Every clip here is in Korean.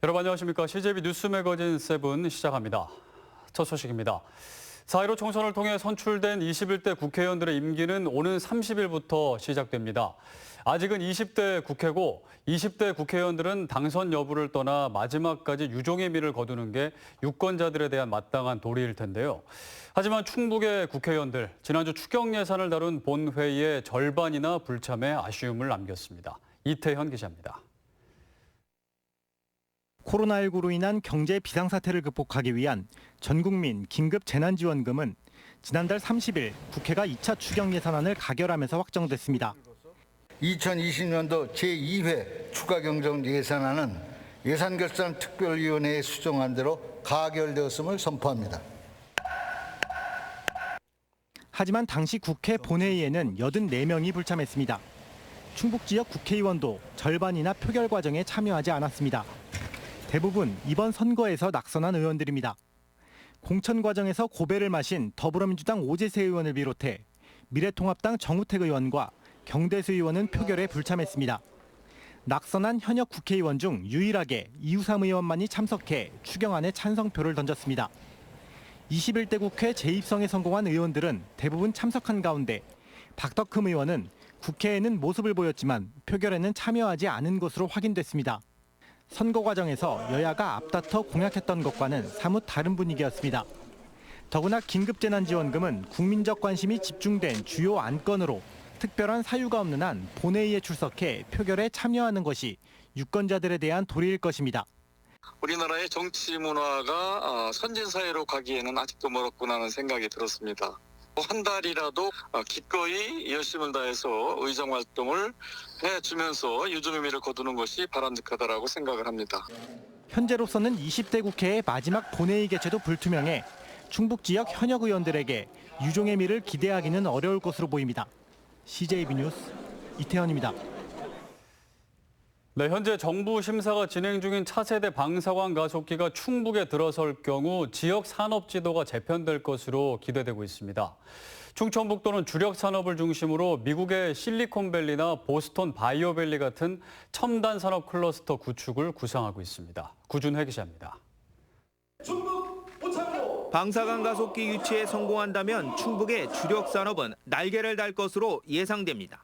여러분 안녕하십니까. CJB 뉴스 매거진 7 시작합니다. 첫 소식입니다. 4.15 총선을 통해 선출된 21대 국회의원들의 임기는 오는 30일부터 시작됩니다. 아직은 20대 국회고 20대 국회의원들은 당선 여부를 떠나 마지막까지 유종의 미를 거두는 게 유권자들에 대한 마땅한 도리일 텐데요. 하지만 충북의 국회의원들, 지난주 추경 예산을 다룬 본회의의 절반이나 불참해 아쉬움을 남겼습니다. 이태현 기자입니다. 코로나19로 인한 경제 비상사태를 극복하기 위한 전국민 긴급 재난지원금은 지난달 30일 국회가 2차 추경 예산안을 가결하면서 확정됐습니다. 2020년도 제2회 추가경정 예산안은 예산결산특별위원회에 수정한 대로 가결되었음을 선포합니다. 하지만 당시 국회 본회의에는 84명이 불참했습니다. 충북 지역 국회의원도 절반이나 표결 과정에 참여하지 않았습니다. 대부분 이번 선거에서 낙선한 의원들입니다. 공천 과정에서 고배를 마신 더불어민주당 오재세 의원을 비롯해 미래통합당 정우택 의원과 경대수 의원은 표결에 불참했습니다. 낙선한 현역 국회의원 중 유일하게 이우삼 의원만이 참석해 추경안에 찬성표를 던졌습니다. 21대 국회 재입성에 성공한 의원들은 대부분 참석한 가운데 박덕흠 의원은 국회에는 모습을 보였지만 표결에는 참여하지 않은 것으로 확인됐습니다. 선거 과정에서 여야가 앞다퉈 공약했던 것과는 사뭇 다른 분위기였습니다. 더구나 긴급재난지원금은 국민적 관심이 집중된 주요 안건으로 특별한 사유가 없는 한 본회의에 출석해 표결에 참여하는 것이 유권자들에 대한 도리일 것입니다. 우리나라의 정치 문화가 선진사회로 가기에는 아직도 멀었구나 하는 생각이 들었습니다. 한 달이라도 기꺼이 열심을 다해서 의정활동을 해주면서 유종의미를 거두는 것이 바람직하다고 생각을 합니다. 현재로서는 20대 국회의 마지막 본회의 개최도 불투명해 충북 지역 현역 의원들에게 유종의 미를 기대하기는 어려울 것으로 보입니다. CJB 뉴스 이태현입니다. 네, 현재 정부 심사가 진행 중인 차세대 방사광 가속기가 충북에 들어설 경우 지역 산업 지도가 재편될 것으로 기대되고 있습니다. 충청북도는 주력 산업을 중심으로 미국의 실리콘밸리나 보스턴 바이오밸리 같은 첨단 산업 클러스터 구축을 구상하고 있습니다. 구준혜 기자입니다. 방사광 가속기 유치에 성공한다면 충북의 주력 산업은 날개를 달 것으로 예상됩니다.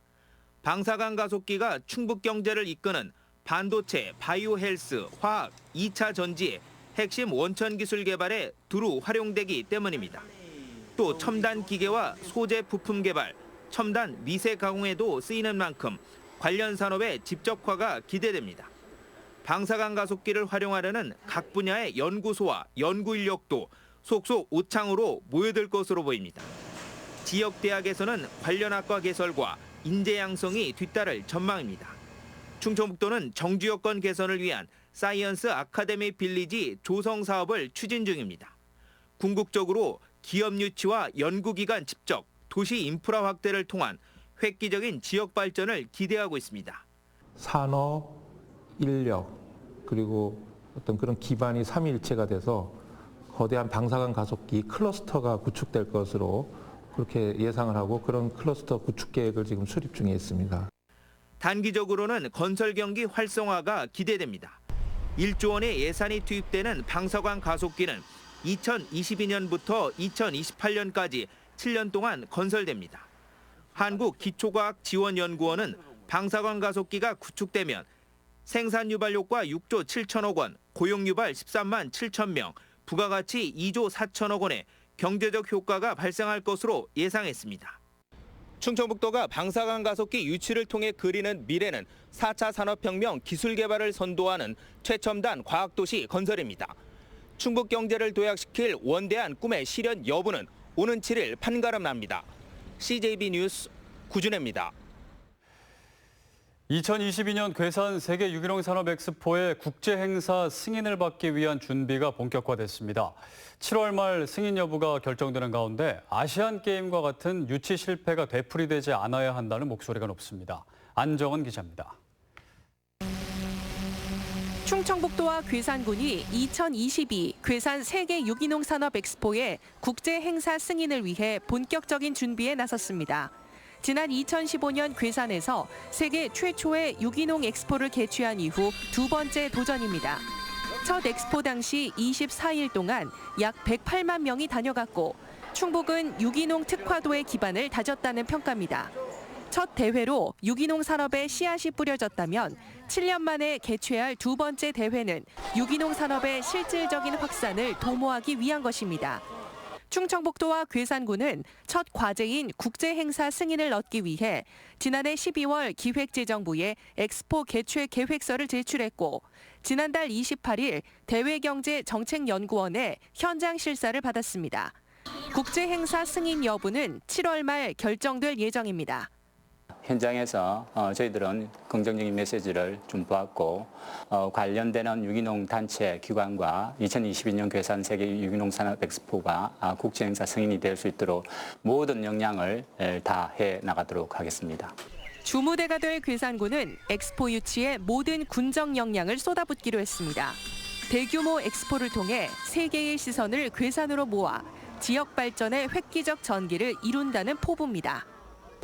방사광 가속기가 충북 경제를 이끄는 반도체, 바이오 헬스, 화학, 2차 전지의 핵심 원천 기술 개발에 두루 활용되기 때문입니다. 또 첨단 기계와 소재 부품 개발, 첨단 미세 가공에도 쓰이는 만큼 관련 산업의 집적화가 기대됩니다. 방사광 가속기를 활용하려는 각 분야의 연구소와 연구 인력도 속속 오창으로 모여들 것으로 보입니다. 지역 대학에서는 관련 학과 개설과 인재 양성이 뒤따를 전망입니다. 충청북도는 정주 여건 개선을 위한 사이언스 아카데미 빌리지 조성 사업을 추진 중입니다. 궁극적으로 기업 유치와 연구기관 집적, 도시 인프라 확대를 통한 획기적인 지역 발전을 기대하고 있습니다. 산업, 인력, 그리고 어떤 그런 기반이 삼위일체가 돼서 거대한 방사광 가속기 클러스터가 구축될 것으로 그렇게 예상을 하고 그런 클러스터 구축 계획을 지금 수립 중에 있습니다. 단기적으로는 건설 경기 활성화가 기대됩니다. 1조 원의 예산이 투입되는 방사광 가속기는 2022년부터 2028년까지 7년 동안 건설됩니다. 한국기초과학지원연구원은 방사광 가속기가 구축되면 생산 유발 효과 6조 7천억 원, 고용 유발 13만 7천 명, 부가가치 2조 4천억 원의 경제적 효과가 발생할 것으로 예상했습니다. 충청북도가 방사광 가속기 유치를 통해 그리는 미래는 4차 산업혁명 기술 개발을 선도하는 최첨단 과학도시 건설입니다. 충북 경제를 도약시킬 원대한 꿈의 실현 여부는 오는 7일 판가름 납니다. CJB 뉴스 구준혜입니다. 2022년 괴산 세계 유기농 산업 엑스포의 국제 행사 승인을 받기 위한 준비가 본격화됐습니다. 7월 말 승인 여부가 결정되는 가운데 아시안 게임과 같은 유치 실패가 되풀이되지 않아야 한다는 목소리가 높습니다. 안정은 기자입니다. 충청북도와 괴산군이 2022 괴산 세계 유기농 산업 엑스포의 국제 행사 승인을 위해 본격적인 준비에 나섰습니다. 지난 2015년 괴산에서 세계 최초의 유기농 엑스포를 개최한 이후 두 번째 도전입니다. 첫 엑스포 당시 24일 동안 약 108만 명이 다녀갔고 충북은 유기농 특화도의 기반을 다졌다는 평가입니다. 첫 대회로 유기농 산업에 씨앗이 뿌려졌다면 7년 만에 개최할 두 번째 대회는 유기농 산업의 실질적인 확산을 도모하기 위한 것입니다. 충청북도와 괴산군은 첫 과제인 국제행사 승인을 얻기 위해 지난해 12월 기획재정부에 엑스포 개최 계획서를 제출했고 지난달 28일 대외경제정책연구원에 현장 실사를 받았습니다. 국제행사 승인 여부는 7월 말 결정될 예정입니다. 현장에서 저희들은 긍정적인 메시지를 좀 보았고 관련되는 유기농 단체 기관과 2022년 괴산 세계 유기농 산업 엑스포가 국제행사 승인이 될 수 있도록 모든 역량을 다해 나가도록 하겠습니다. 주무대가 될 괴산군은 엑스포 유치에 모든 군정 역량을 쏟아붓기로 했습니다. 대규모 엑스포를 통해 세계의 시선을 괴산으로 모아 지역 발전의 획기적 전기를 이룬다는 포부입니다.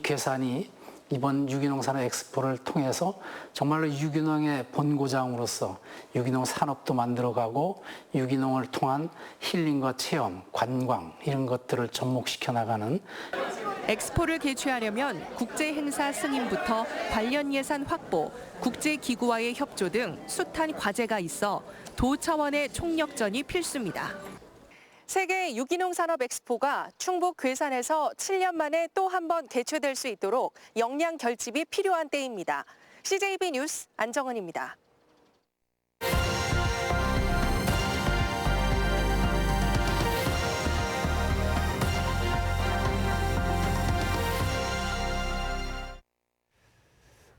괴산이 이번 유기농 산업 엑스포를 통해서 정말로 유기농의 본고장으로서 유기농 산업도 만들어가고 유기농을 통한 힐링과 체험, 관광 이런 것들을 접목시켜 나가는 엑스포를 개최하려면 국제행사 승인부터 관련 예산 확보, 국제기구와의 협조 등 숱한 과제가 있어 도 차원의 총력전이 필수입니다. 세계 유기농 산업 엑스포가 충북 괴산에서 7년 만에 또 한 번 개최될 수 있도록 역량 결집이 필요한 때입니다. CJB 뉴스 안정은입니다.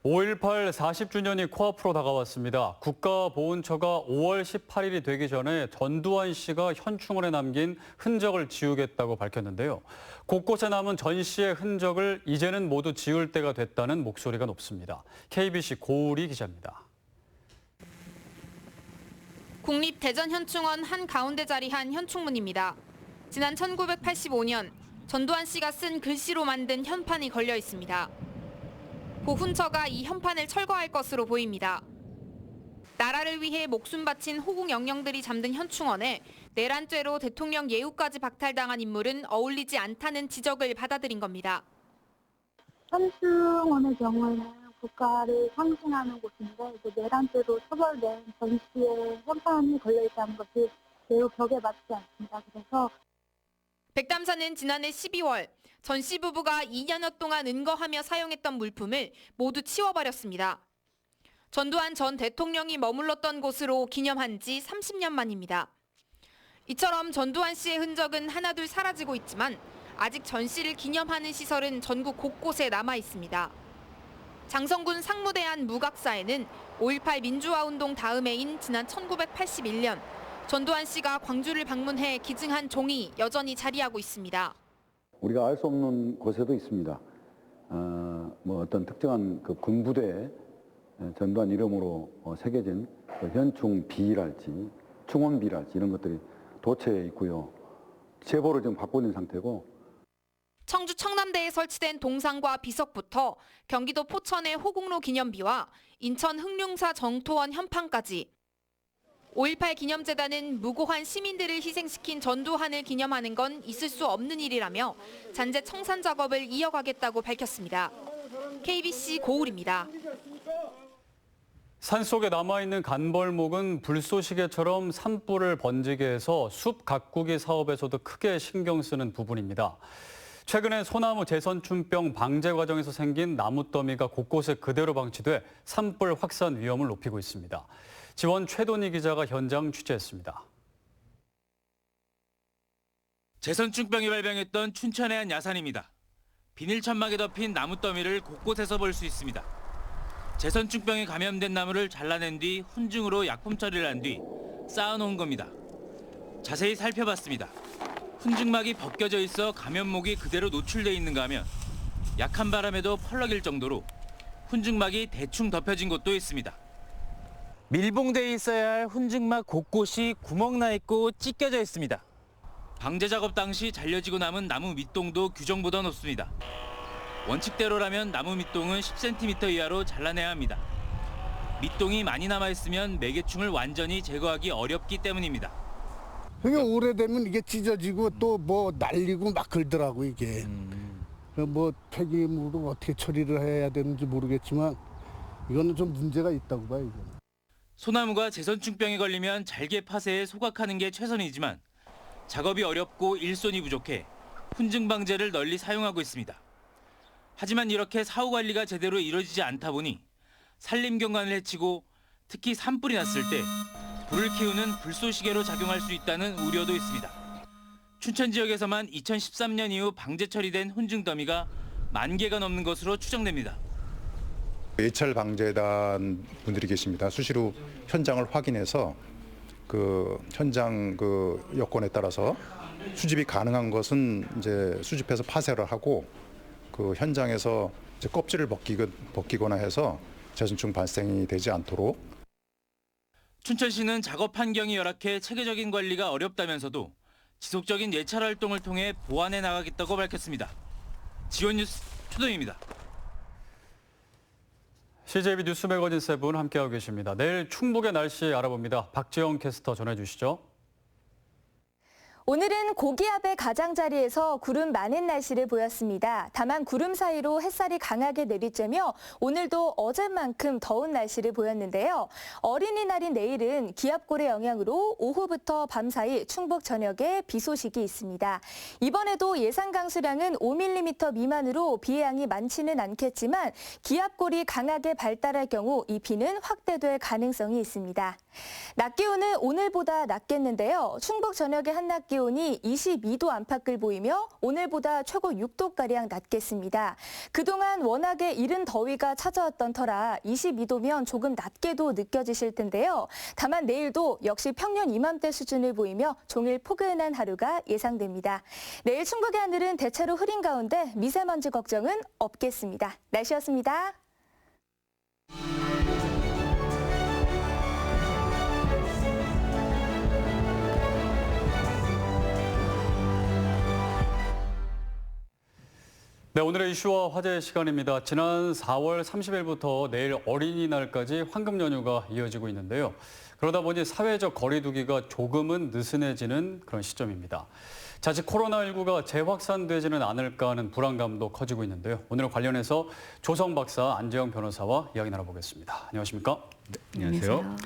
5.18 40주년이 코앞으로 다가왔습니다. 국가보훈처가 5월 18일이 되기 전에 전두환 씨가 현충원에 남긴 흔적을 지우겠다고 밝혔는데요. 곳곳에 남은 전 씨의 흔적을 이제는 모두 지울 때가 됐다는 목소리가 높습니다. KBC 고우리 기자입니다. 국립대전현충원 한가운데 자리한 현충문입니다. 지난 1985년 전두환 씨가 쓴 글씨로 만든 현판이 걸려 있습니다. 보훈처가 이 현판을 철거할 것으로 보입니다. 나라를 위해 목숨 바친 호국 영령들이 잠든 현충원에 내란죄로 대통령 예우까지 박탈당한 인물은 어울리지 않다는 지적을 받아들인 겁니다. 현충원의 경우에는 국가를 상징하는 곳인데 내란죄로 처벌된 전 씨의 현판이 걸려있다는 것이 매우 벽에 맞지 않습니다. 그래서 백담사는 지난해 12월 전 씨 부부가 2년여 동안 은거하며 사용했던 물품을 모두 치워버렸습니다. 전두환 전 대통령이 머물렀던 곳으로 기념한 지 30년 만입니다. 이처럼 전두환 씨의 흔적은 하나둘 사라지고 있지만 아직 전 씨를 기념하는 시설은 전국 곳곳에 남아 있습니다. 장성군 상무대한 무각사에는 5.18 민주화운동 다음해인 지난 1981년 전두환 씨가 광주를 방문해 기증한 종이 여전히 자리하고 있습니다. 우리가 알 수 없는 곳에도 있습니다. 어떤 특정한 그 군부대에 전두환 이름으로 새겨진 현충비랄지 충원비랄지 이런 것들이 도처에 있고요. 제보를 지금 받고 있는 상태고. 청주 청남대에 설치된 동상과 비석부터 경기도 포천의 호국로 기념비와 인천 흑룡사 정토원 현판까지 5.18 기념재단은 무고한 시민들을 희생시킨 전두환을 기념하는 건 있을 수 없는 일이라며 잔재 청산 작업을 이어가겠다고 밝혔습니다. KBC 고울입니다. 산속에 남아있는 간벌목은 불쏘시개처럼 산불을 번지게 해서 숲 가꾸기 사업에서도 크게 신경 쓰는 부분입니다. 최근에 소나무 재선충병 방제 과정에서 생긴 나무 더미가 곳곳에 그대로 방치돼 산불 확산 위험을 높이고 있습니다. 지원 최돈희 기자가 현장 취재했습니다. 재선충병이 발병했던 춘천의 한 야산입니다. 비닐 천막에 덮인 나무 더미를 곳곳에서 볼 수 있습니다. 재선충병에 감염된 나무를 잘라낸 뒤 훈증으로 약품 처리를 한 뒤 쌓아놓은 겁니다. 자세히 살펴봤습니다. 훈증막이 벗겨져 있어 감염목이 그대로 노출돼 있는가 하면 약한 바람에도 펄럭일 정도로 훈증막이 대충 덮여진 곳도 있습니다. 밀봉돼 있어야 할 훈증막 곳곳이 구멍 나 있고 찢겨져 있습니다. 방제 작업 당시 잘려지고 남은 나무 밑동도 규정보다 높습니다. 원칙대로라면 나무 밑동은 10cm 이하로 잘라내야 합니다. 밑동이 많이 남아있으면 매개충을 완전히 제거하기 어렵기 때문입니다. 그게 오래되면 이게 찢어지고 또 뭐 날리고 막 그러더라고 이게. 뭐 폐기물로 어떻게 처리를 해야 되는지 모르겠지만 이거는 좀 문제가 있다고 봐요. 이거는. 소나무가 제선충병에 걸리면 잘게 파쇄해 소각하는 게 최선이지만 작업이 어렵고 일손이 부족해 훈증 방제를 널리 사용하고 있습니다. 하지만 이렇게 사후 관리가 제대로 이루어지지 않다 보니 산림 경관을 해치고 특히 산불이 났을 때 불을 키우는 불쏘시개로 작용할 수 있다는 우려도 있습니다. 춘천 지역에서만 2013년 이후 방제 처리된 훈증 더미가 10,000개가 넘는 것으로 추정됩니다. 예찰 방재단 분들이 계십니다. 수시로 현장을 확인해서 그 현장 그 여건에 따라서 수집이 가능한 것은 이제 수집해서 파쇄를 하고 그 현장에서 이제 껍질을 벗기거나 해서 제선충 발생이 되지 않도록. 춘천시는 작업 환경이 열악해 체계적인 관리가 어렵다면서도 지속적인 예찰 활동을 통해 보완해 나가겠다고 밝혔습니다. 지원뉴스 초동입니다. CJB 뉴스 매거진 7 함께하고 계십니다. 내일 충북의 날씨 알아봅니다. 박지영 캐스터 전해주시죠. 오늘은 고기압의 가장자리에서 구름 많은 날씨를 보였습니다. 다만 구름 사이로 햇살이 강하게 내리쬐며 오늘도 어제만큼 더운 날씨를 보였는데요. 어린이날인 내일은 기압골의 영향으로 오후부터 밤 사이 충북 전역에 비 소식이 있습니다. 이번에도 예상 강수량은 5mm 미만으로 비의 양이 많지는 않겠지만 기압골이 강하게 발달할 경우 이 비는 확대될 가능성이 있습니다. 낮 기온은 오늘보다 낮겠는데요. 충북 전역의 한낮 기온이 22도 안팎을 보이며 오늘보다 최고 6도가량 낮겠습니다. 그동안 워낙에 이른 더위가 찾아왔던 터라 22도면 조금 낮게도 느껴지실 텐데요. 다만 내일도 역시 평년 이맘때 수준을 보이며 종일 포근한 하루가 예상됩니다. 내일 충북의 하늘은 대체로 흐린 가운데 미세먼지 걱정은 없겠습니다. 날씨였습니다. 네, 오늘의 이슈와 화제의 시간입니다. 지난 4월 30일부터 내일 어린이날까지 황금 연휴가 이어지고 있는데요. 그러다 보니 사회적 거리 두기가 조금은 느슨해지는 그런 시점입니다. 자칫 코로나19가 재확산되지는 않을까 하는 불안감도 커지고 있는데요. 오늘 관련해서 조성 박사, 안재영 변호사와 이야기 나눠보겠습니다. 안녕하십니까? 네, 안녕하세요.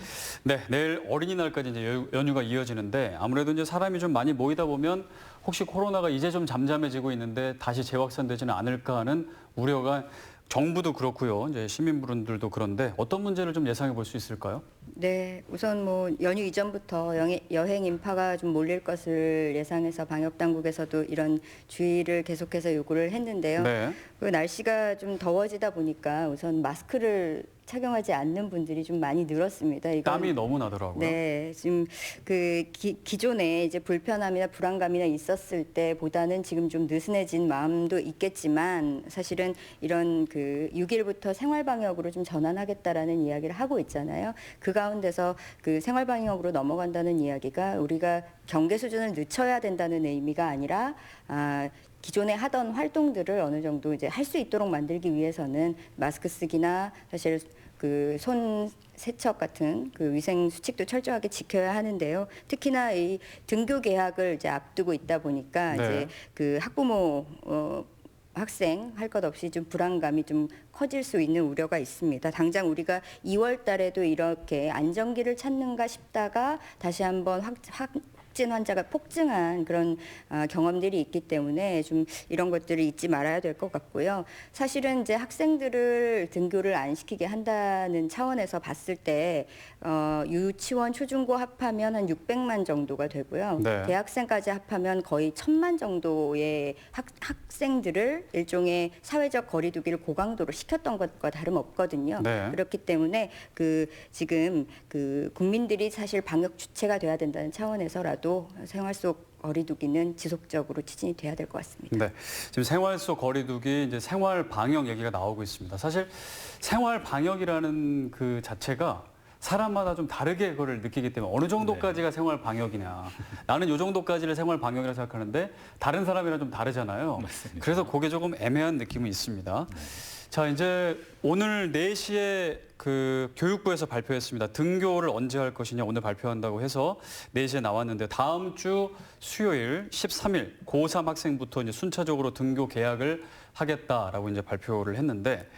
네, 내일 어린이날까지 이제 연휴가 이어지는데 아무래도 이제 사람이 좀 많이 모이다 보면 혹시 코로나가 이제 좀 잠잠해지고 있는데 다시 재확산되지는 않을까 하는 우려가 정부도 그렇고요. 이제 시민분들도 그런데 어떤 문제를 좀 예상해 볼 수 있을까요? 네, 우선 뭐 연휴 이전부터 여행 인파가 좀 몰릴 것을 예상해서 방역 당국에서도 이런 주의를 계속해서 요구를 했는데요. 네. 그 날씨가 좀 더워지다 보니까 우선 마스크를 착용하지 않는 분들이 좀 많이 늘었습니다. 땀이 너무 나더라고요. 네, 지금 그 기존에 이제 불편함이나 불안감이나 있었을 때보다는 지금 좀 느슨해진 마음도 있겠지만 사실은 이런 그 6일부터 생활 방역으로 좀 전환하겠다라는 이야기를 하고 있잖아요. 그 가운데서 그 생활 방역으로 넘어간다는 이야기가 우리가 경계 수준을 늦춰야 된다는 의미가 아니라 기존에 하던 활동들을 어느 정도 이제 할 수 있도록 만들기 위해서는 마스크 쓰기나 사실 그 손 세척 같은 그 위생 수칙도 철저하게 지켜야 하는데요. 특히나 이 등교 개학을 이제 앞두고 있다 보니까 네. 이제 그 학부모 학생 할 것 없이 좀 불안감이 좀 커질 수 있는 우려가 있습니다. 당장 우리가 2월 달에도 이렇게 안정기를 찾는가 싶다가 다시 한번 확진 환자가 폭증한 그런 경험들이 있기 때문에 좀 이런 것들을 잊지 말아야 될 것 같고요. 사실은 이제 학생들을 등교를 안 시키게 한다는 차원에서 봤을 때 유치원, 초중고 합하면 한 600만 정도가 되고요. 네. 대학생까지 합하면 거의 1,000만 정도의 학생들을 일종의 사회적 거리두기를 고강도로 시켰던 것과 다름없거든요. 네. 그렇기 때문에 지금 국민들이 사실 방역 주체가 돼야 된다는 차원에서라도 생활 속 거리두기는 지속적으로 추진이 돼야 될 것 같습니다. 네, 지금 생활 속 거리두기, 이제 생활 방역 얘기가 나오고 있습니다. 사실 생활 방역이라는 그 자체가 사람마다 좀 다르게 그걸 느끼기 때문에 어느 정도까지가 생활 방역이냐. 나는 이 정도까지를 생활 방역이라고 생각하는데 다른 사람이랑 좀 다르잖아요. 맞습니다. 그래서 그게 조금 애매한 느낌은 있습니다. 자, 이제 오늘 4시에 그 교육부에서 발표했습니다. 등교를 언제 할 것이냐 오늘 발표한다고 해서 4시에 나왔는데 다음 주 수요일 13일 고3 학생부터 이제 순차적으로 등교 개학을 하겠다라고 이제 발표를 했는데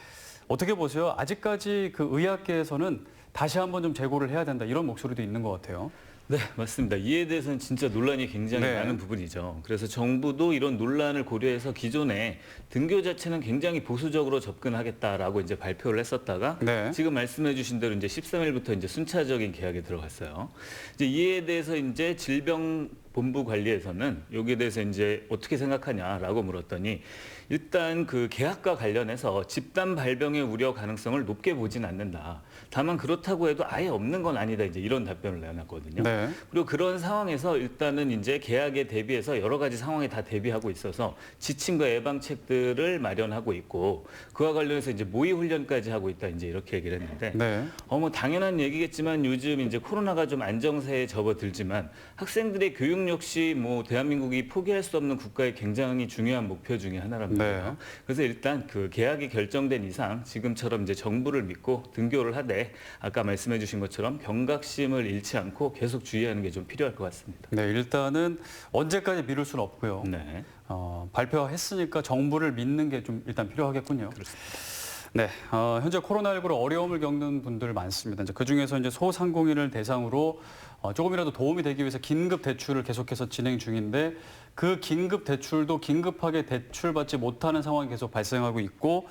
어떻게 보세요? 아직까지 그 의학계에서는 다시 한번 좀 재고를 해야 된다 이런 목소리도 있는 것 같아요. 네, 맞습니다. 이에 대해서는 진짜 논란이 굉장히 많은 부분이죠. 그래서 정부도 이런 논란을 고려해서 기존에 등교 자체는 굉장히 보수적으로 접근하겠다라고 이제 발표를 했었다가 지금 말씀해 주신 대로 이제 13일부터 이제 순차적인 개학에 들어갔어요. 이제 이에 대해서 이제 질병본부 관리에서는 여기에 대해서 이제 어떻게 생각하냐라고 물었더니 일단 그 개학과 관련해서 집단 발병의 우려 가능성을 높게 보진 않는다. 다만 그렇다고 해도 아예 없는 건 아니다. 이제 이런 답변을 내놨거든요. 그리고 그런 상황에서 일단은 이제 개학에 대비해서 여러 가지 상황에 다 대비하고 있어서 지침과 예방책들을 마련하고 있고 그와 관련해서 이제 모의 훈련까지 하고 있다. 이제 이렇게 얘기를 했는데 뭐 당연한 얘기겠지만 요즘 이제 코로나가 좀 안정세에 접어들지만 학생들의 교육 역시 뭐 대한민국이 포기할 수 없는 국가의 굉장히 중요한 목표 중에 하나랍니다. 그래서 일단 그 개학이 결정된 이상 지금처럼 이제 정부를 믿고 등교를 하되 아까 말씀해 주신 것처럼 경각심을 잃지 않고 계속 주의하는 게 좀 필요할 것 같습니다. 네, 일단은 언제까지 미룰 수는 없고요. 발표했으니까 정부를 믿는 게 좀 일단 필요하겠군요. 그렇습니다. 네, 현재 코로나19로 어려움을 겪는 분들 많습니다. 이제 그중에서 이제 소상공인을 대상으로 조금이라도 도움이 되기 위해서 긴급 대출을 계속해서 진행 중인데 그 긴급 대출도 긴급하게 대출받지 못하는 상황이 계속 발생하고 있고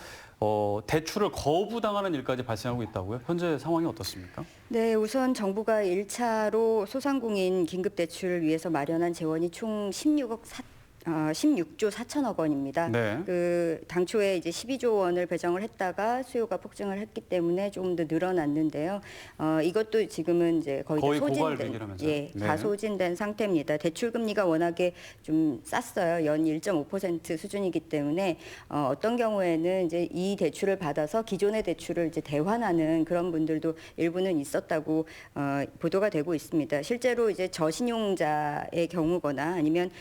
대출을 거부당하는 일까지 발생하고 있다고요? 현재 상황이 어떻습니까? 네, 우선 정부가 1차로 소상공인 긴급대출을 위해서 마련한 재원이 총 16조 4천억 원입니다. 그 당초에 이제 12조 원을 배정을 했다가 수요가 폭증을 했기 때문에 조금 더 늘어났는데요. 이것도 지금은 이제 거의 다 소진된 상태입니다. 대출 금리가 워낙에 좀 쌌어요. 연 1.5% 수준이기 때문에 어떤 경우에는 이제 이 대출을 받아서 기존의 대출을 이제 대환하는 그런 분들도 일부는 있었다고 보도가 되고 있습니다. 실제로 이제 저신용자의 경우거나 아니면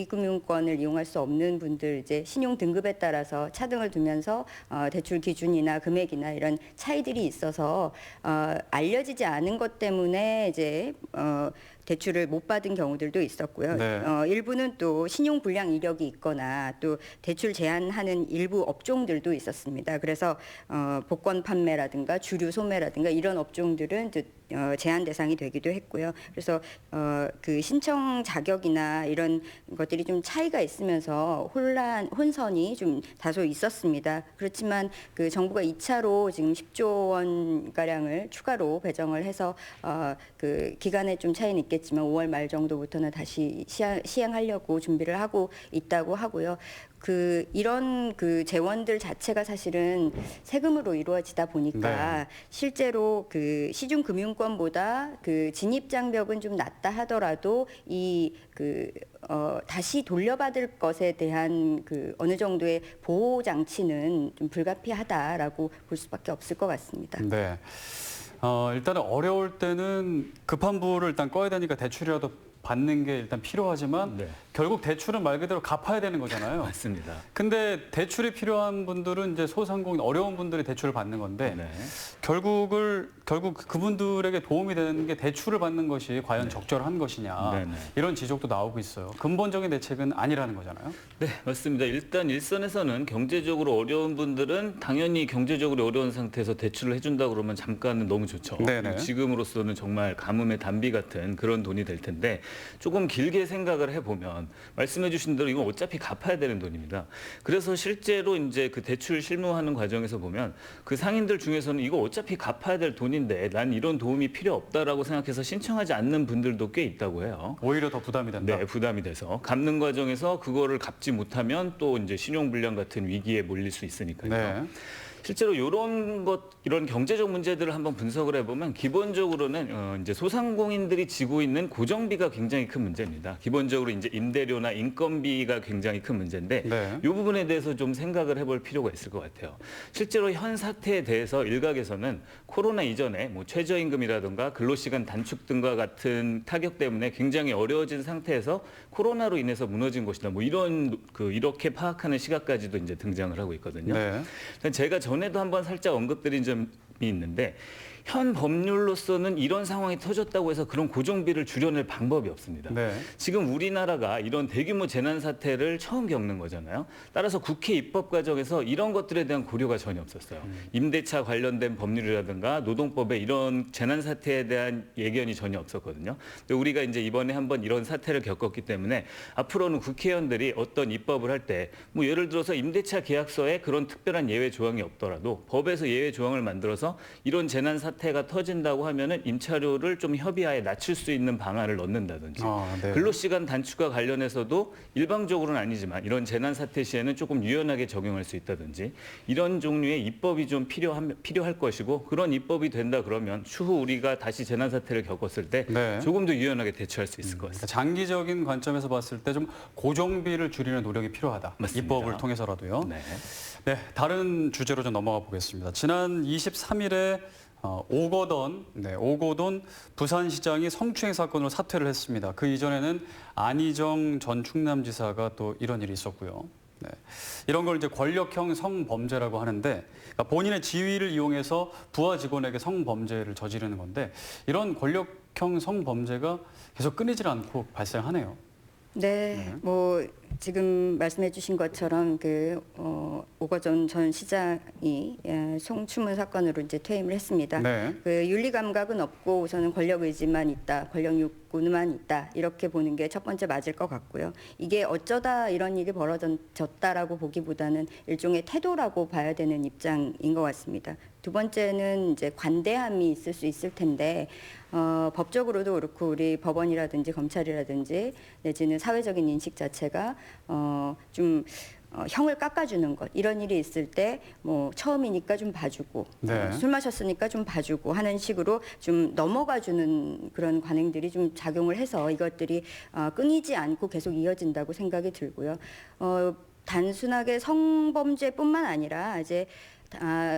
금융권을 이용할 수 없는 분들 이제 신용 등급에 따라서 차등을 두면서 대출 기준이나 금액이나 이런 차이들이 있어서 알려지지 않은 것 때문에 이제 대출을 못 받은 경우들도 있었고요. 일부는 또 신용 불량 이력이 있거나 또 대출 제한하는 일부 업종들도 있었습니다. 그래서 복권 판매라든가 주류 소매라든가 이런 업종들은 제한 대상이 되기도 했고요. 그래서 그 신청 자격이나 이런 것들이 좀 차이가 있으면서 혼선이 좀 다소 있었습니다. 그렇지만 그 정부가 2차로 지금 10조 원 가량을 추가로 배정을 해서 그 기간에 좀 차이는 있겠지만 5월 말 정도부터는 다시 시행하려고 준비를 하고 있다고 하고요. 이런 그 재원들 자체가 사실은 세금으로 이루어지다 보니까 실제로 그 시중 금융권보다 그 진입 장벽은 좀 낮다 하더라도 다시 돌려받을 것에 대한 그 어느 정도의 보호 장치는 좀 불가피하다라고 볼 수밖에 없을 것 같습니다. 네. 일단은 어려울 때는 급한 부를 일단 꺼야 되니까 대출이라도 받는 게 일단 필요하지만 결국 대출은 말 그대로 갚아야 되는 거잖아요. 맞습니다. 근데 대출이 필요한 분들은 이제 소상공인 어려운 분들이 대출을 받는 건데 결국 그분들에게 도움이 되는 게 대출을 받는 것이 과연 적절한 것이냐 이런 지적도 나오고 있어요. 근본적인 대책은 아니라는 거잖아요. 네, 맞습니다. 일단 일선에서는 경제적으로 어려운 분들은 당연히 경제적으로 어려운 상태에서 대출을 해준다 그러면 잠깐은 너무 좋죠. 지금으로서는 정말 가뭄의 단비 같은 그런 돈이 될 텐데 조금 길게 생각을 해보면 말씀해 주신 대로 이건 어차피 갚아야 되는 돈입니다. 그래서 실제로 이제 그 대출 실무하는 과정에서 보면 그 상인들 중에서는 이거 어차피 갚아야 될 돈인데 난 이런 도움이 필요 없다라고 생각해서 신청하지 않는 분들도 꽤 있다고 해요. 오히려 더 부담이 된다. 네, 부담이 돼서 갚는 과정에서 그거를 갚지 못하면 또 이제 신용불량 같은 위기에 몰릴 수 있으니까요. 실제로 이런 경제적 문제들을 한번 분석을 해보면 기본적으로는 이제 소상공인들이 지고 있는 고정비가 굉장히 큰 문제입니다. 기본적으로 이제 임대료나 인건비가 굉장히 큰 문제인데 네. 이 부분에 대해서 좀 생각을 해볼 필요가 있을 것 같아요. 실제로 현 사태에 대해서 일각에서는 코로나 이전에 뭐 최저임금이라든가 근로시간 단축 등과 같은 타격 때문에 굉장히 어려워진 상태에서 코로나로 인해서 무너진 것이다. 뭐 이렇게 파악하는 시각까지도 이제 등장을 하고 있거든요. 네. 제가 전에도 한번 살짝 언급드린 점이 있는데 현 법률로서는 이런 상황이 터졌다고 해서 그런 고정비를 줄여낼 방법이 없습니다. 네. 지금 우리나라가 이런 대규모 재난 사태를 처음 겪는 거잖아요. 따라서 국회 입법 과정에서 이런 것들에 대한 고려가 전혀 없었어요. 임대차 관련된 법률이라든가 노동법에 이런 재난 사태에 대한 예견이 전혀 없었거든요. 근데 우리가 이제 이번에 한번 이런 사태를 겪었기 때문에 앞으로는 국회의원들이 어떤 입법을 할 때 뭐 예를 들어서 임대차 계약서에 그런 특별한 예외 조항이 없더라도 법에서 예외 조항을 만들어서 이런 재난 사태가 터진다고 하면은 임차료를 좀 협의하에 낮출 수 있는 방안을 넣는다든지 네. 근로시간 단축과 관련해서도 일방적으로는 아니지만 이런 재난 사태 시에는 조금 유연하게 적용할 수 있다든지 이런 종류의 입법이 좀 필요할 것이고 그런 입법이 된다 그러면 추후 우리가 다시 재난 사태를 겪었을 때 네. 조금 더 유연하게 대처할 수 있을 것 같습니다. 장기적인 관점에서 봤을 때 좀 고정비를 줄이는 노력이 필요하다. 맞습니다. 입법을 통해서라도요. 네. 네, 다른 주제로 좀 넘어가 보겠습니다. 지난 23일에 오거돈 부산시장이 성추행 사건으로 사퇴를 했습니다. 그 이전에는 안희정 전 충남지사가 또 이런 일이 있었고요. 네. 이런 걸 이제 권력형 성범죄라고 하는데 그러니까 본인의 지위를 이용해서 부하 직원에게 성범죄를 저지르는 건데 이런 권력형 성범죄가 계속 끊이질 않고 발생하네요. 네, 뭐 지금 말씀해주신 것처럼 오거돈 전 시장이 성추문 사건으로 이제 퇴임을 했습니다. 네. 그 윤리 감각은 없고 우선은 권력 의지만 있다, 권력 욕구만 있다 이렇게 보는 게 첫 번째 맞을 것 같고요. 이게 어쩌다 이런 일이 벌어졌다라고 보기보다는 일종의 태도라고 봐야 되는 입장인 것 같습니다. 두 번째는 이제 관대함이 있을 수 있을 텐데 법적으로도 그렇고 우리 법원이라든지 검찰이라든지 내지는 사회적인 인식 자체가 형을 깎아주는 것 이런 일이 있을 때 뭐 처음이니까 좀 봐주고 네. 술 마셨으니까 좀 봐주고 하는 식으로 좀 넘어가주는 그런 관행들이 좀 작용을 해서 이것들이 끊이지 않고 계속 이어진다고 생각이 들고요. 단순하게 성범죄뿐만 아니라 이제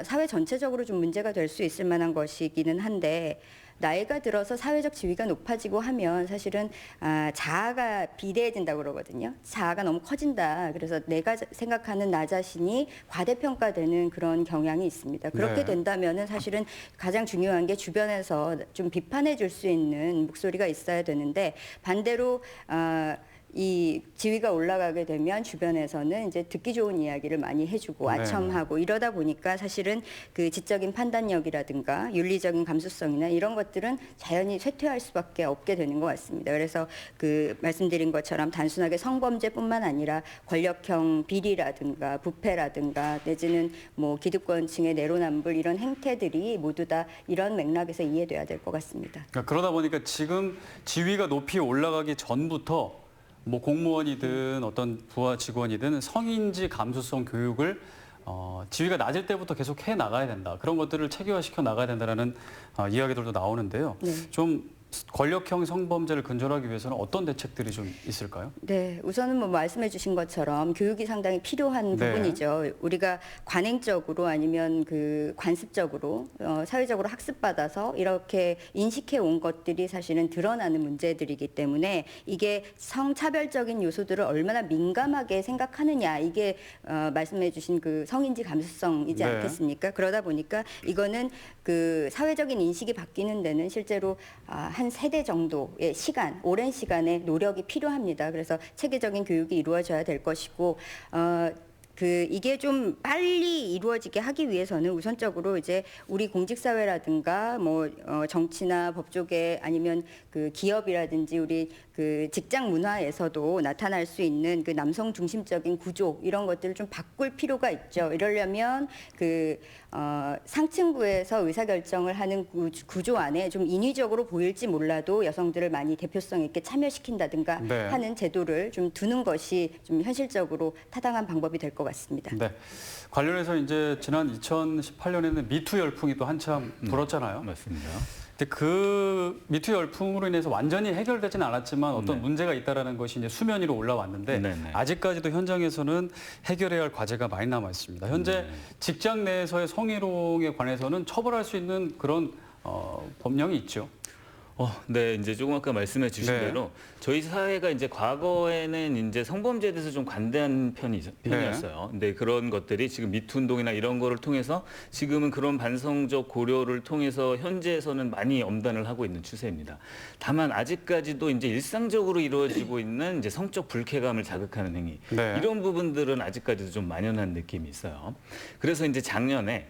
사회 전체적으로 좀 문제가 될 수 있을 만한 것이기는 한데 나이가 들어서 사회적 지위가 높아지고 하면 사실은 자아가 비대해진다고 그러거든요. 자아가 너무 커진다. 그래서 내가 생각하는 나 자신이 과대평가되는 그런 경향이 있습니다. 그렇게 된다면은 사실은 가장 중요한 게 주변에서 좀 비판해 줄 수 있는 목소리가 있어야 되는데 반대로 이 지위가 올라가게 되면 주변에서는 이제 듣기 좋은 이야기를 많이 해주고 아첨하고 이러다 보니까 사실은 그 지적인 판단력이라든가 윤리적인 감수성이나 이런 것들은 자연히 쇠퇴할 수밖에 없게 되는 것 같습니다. 그래서 그 말씀드린 것처럼 단순하게 성범죄뿐만 아니라 권력형 비리라든가 부패라든가 내지는 뭐 기득권층의 내로남불 이런 행태들이 모두 다 이런 맥락에서 이해돼야 될 것 같습니다. 그러다 보니까 지금 지위가 높이 올라가기 전부터 뭐 공무원이든 어떤 부하 직원이든 성인지 감수성 교육을 지위가 낮을 때부터 계속 해 나가야 된다. 그런 것들을 체계화시켜 나가야 된다는 이야기들도 나오는데요. 좀 권력형 성범죄를 근절하기 위해서는 어떤 대책들이 좀 있을까요? 네, 우선은 뭐 말씀해 주신 것처럼 교육이 상당히 필요한 부분이죠. 우리가 관행적으로 아니면 그 관습적으로 사회적으로 학습받아서 이렇게 인식해 온 것들이 사실은 드러나는 문제들이기 때문에 이게 성차별적인 요소들을 얼마나 민감하게 생각하느냐 이게 말씀해 주신 그 성인지 감수성이지 않겠습니까? 그러다 보니까 이거는 그 사회적인 인식이 바뀌는 데는 실제로 한 세대 정도의 시간, 오랜 시간의 노력이 필요합니다. 그래서 체계적인 교육이 이루어져야 될 것이고 이게 좀 빨리 이루어지게 하기 위해서는 우선적으로 이제 우리 공직사회라든가 뭐 정치나 법조계 아니면 그 기업이라든지 우리 그 직장 문화에서도 나타날 수 있는 그 남성 중심적인 구조 이런 것들을 좀 바꿀 필요가 있죠. 이러려면 그 상층부에서 의사결정을 하는 구조 안에 좀 인위적으로 보일지 몰라도 여성들을 많이 대표성 있게 참여시킨다든가 하는 제도를 좀 두는 것이 좀 현실적으로 타당한 방법이 될 것 같습니다. 네. 관련해서 이제 지난 2018년에는 미투 열풍이 또 한참 불었잖아요. 맞습니다. 근데 그 미투 열풍으로 인해서 완전히 해결되지는 않았지만 어떤 네. 문제가 문제가 있다라는 것이 이제 수면 위로 올라왔는데 네네. 아직까지도 현장에서는 해결해야 할 과제가 많이 남아 있습니다. 현재 네. 직장 내에서의 성희롱에 관해서는 처벌할 수 있는 그런 법령이 있죠. 네, 이제 조금 아까 말씀해 주신 네. 대로 저희 사회가 이제 과거에는 이제 성범죄에 대해서 좀 관대한 편이었어요. 근데 그런 것들이 지금 미투 운동이나 이런 거를 통해서 지금은 그런 반성적 고려를 통해서 현재에서는 많이 엄단을 하고 있는 추세입니다. 다만 아직까지도 이제 일상적으로 이루어지고 있는 이제 성적 불쾌감을 자극하는 행위 네. 이런 부분들은 아직까지도 좀 만연한 느낌이 있어요. 그래서 이제 작년에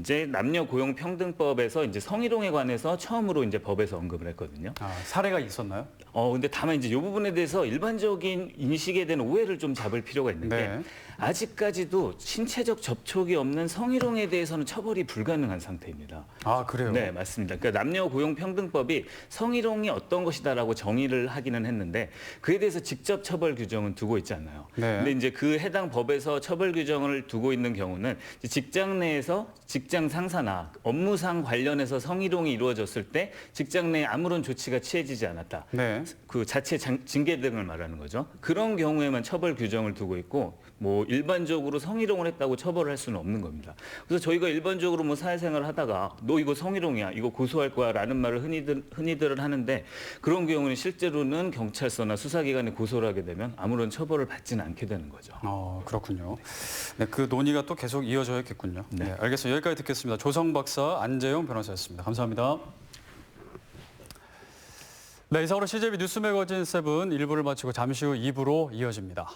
이제 남녀고용평등법에서 이제 성희롱에 관해서 처음으로 이제 법에서 언급을 했거든요. 사례가 있었나요? 근데 다만 이제 이 부분에 대해서 일반적인 인식에 대한 오해를 좀 잡을 필요가 있는 게 네. 아직까지도 신체적 접촉이 없는 성희롱에 대해서는 처벌이 불가능한 상태입니다. 아, 그래요? 네, 맞습니다. 그러니까 남녀고용평등법이 성희롱이 어떤 것이다라고 정의를 하기는 했는데 그에 대해서 직접 처벌 규정은 두고 있지 않아요. 네. 근데 이제 그 해당 법에서 처벌 규정을 두고 있는 경우는 이제 직장 내에서 직장 상사나 업무상 관련해서 성희롱이 이루어졌을 때 직장 내에 아무런 조치가 취해지지 않았다. 네. 그 자체 징계 등을 말하는 거죠. 그런 경우에만 처벌 규정을 두고 있고 뭐 일반적으로 성희롱을 했다고 처벌을 할 수는 없는 겁니다. 그래서 저희가 일반적으로 뭐 사회생활을 하다가 너 이거 성희롱이야, 이거 고소할 거야라는 말을 흔히들 하는데 그런 경우는 실제로는 경찰서나 수사기관에 고소를 하게 되면 아무런 처벌을 받지는 않게 되는 거죠. 그렇군요. 네, 그 논의가 또 계속 이어져야겠군요. 네, 알겠습니다. 여기까지 듣겠습니다. 조성 박사, 안재영 변호사였습니다. 감사합니다. 네, 이상으로 CJB 뉴스 매거진 7 1부를 마치고 잠시 후 2부로 이어집니다.